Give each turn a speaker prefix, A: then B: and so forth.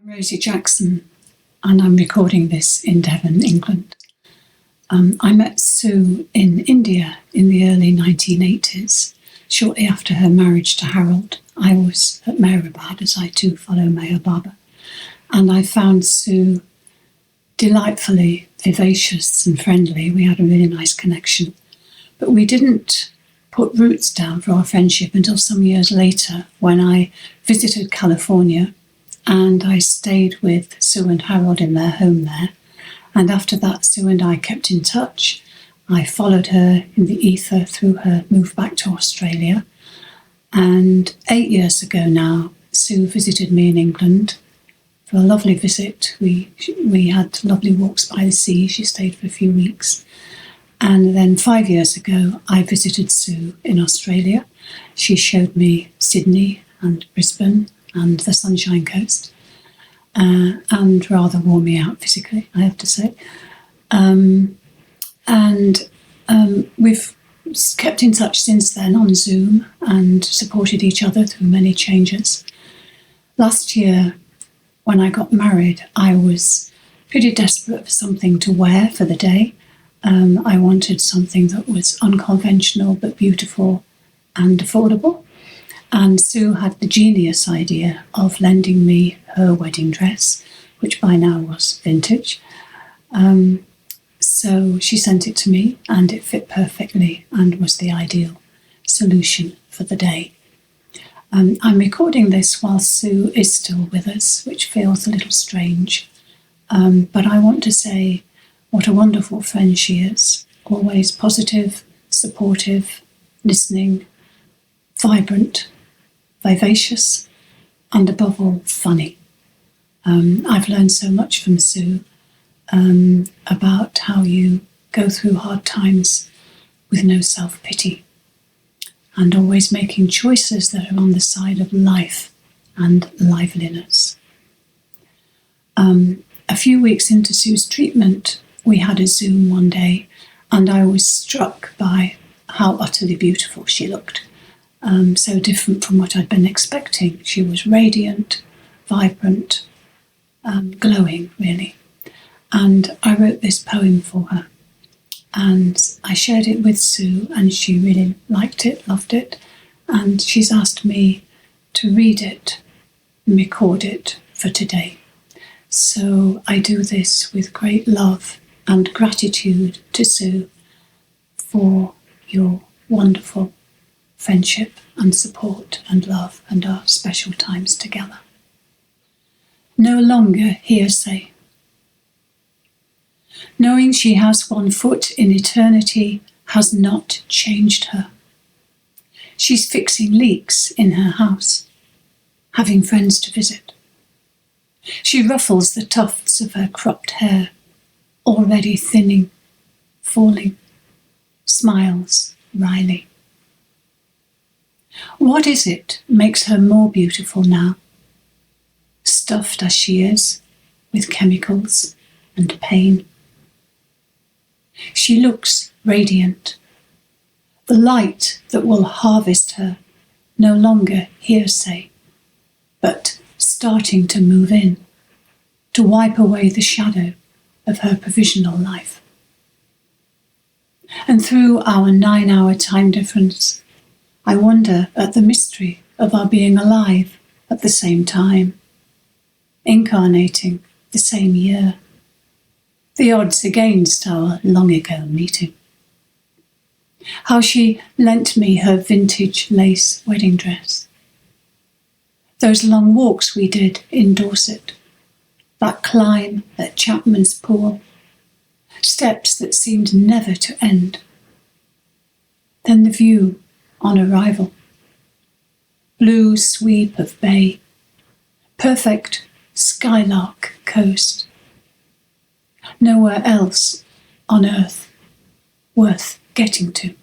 A: Rosie Jackson, and I'm recording this in Devon, England. I met Sue in India in the early 1980s, shortly after her marriage to Harold. I was at Meherabad, as I too follow Meher Baba, and I found Sue delightfully vivacious and friendly. We had a really nice connection, but we didn't put roots down for our friendship until some years later when I visited California and I stayed with Sue and Harold in their home there. And after that, Sue and I kept in touch. I followed her in the ether through her move back to Australia. And 8 years ago now, Sue visited me in England for a lovely visit. We had lovely walks by the sea. She stayed for a few weeks. And then 5 years ago, I visited Sue in Australia. She showed me Sydney and Brisbane and the Sunshine Coast, and rather wore me out physically, I have to say. We've kept in touch since then on Zoom and supported each other through many changes. Last year, when I got married, I was pretty desperate for something to wear for the day. I wanted something that was unconventional but beautiful and affordable. And Sue had the genius idea of lending me her wedding dress, which by now was vintage. So she sent it to me and it fit perfectly and was the ideal solution for the day. I'm recording this while Sue is still with us, which feels a little strange. But I want to say what a wonderful friend she is, always positive, supportive, listening, vibrant, vivacious, and above all, funny. I've learned so much from Sue about how you go through hard times with no self-pity and always making choices that are on the side of life and liveliness. A few weeks into Sue's treatment, we had a Zoom one day, and I was struck by how utterly beautiful she looked. So different from what I'd been expecting. She was radiant, vibrant, glowing, really. And I wrote this poem for her. And I shared it with Sue, and she really liked it, loved it. And she's asked me to read it and record it for today. So I do this with great love and gratitude to Sue for your wonderful friendship and support and love and our special times together. No longer hearsay. Knowing she has one foot in eternity has not changed her. She's fixing leaks in her house, having friends to visit. She ruffles the tufts of her cropped hair, already thinning, falling, smiles wryly. What is it makes her more beautiful now? Stuffed as she is, with chemicals and pain. She looks radiant. The light that will harvest her, no longer hearsay, but starting to move in, to wipe away the shadow of her provisional life. And through our 9-hour time difference, I wonder at the mystery of our being alive at the same time, incarnating the same year, the odds against our long ago meeting. How she lent me her vintage lace wedding dress. Those long walks we did in Dorset, that climb at Chapman's Pool, steps that seemed never to end. Then the view on arrival. Blue sweep of bay, perfect skylark coast. Nowhere else on earth worth getting to.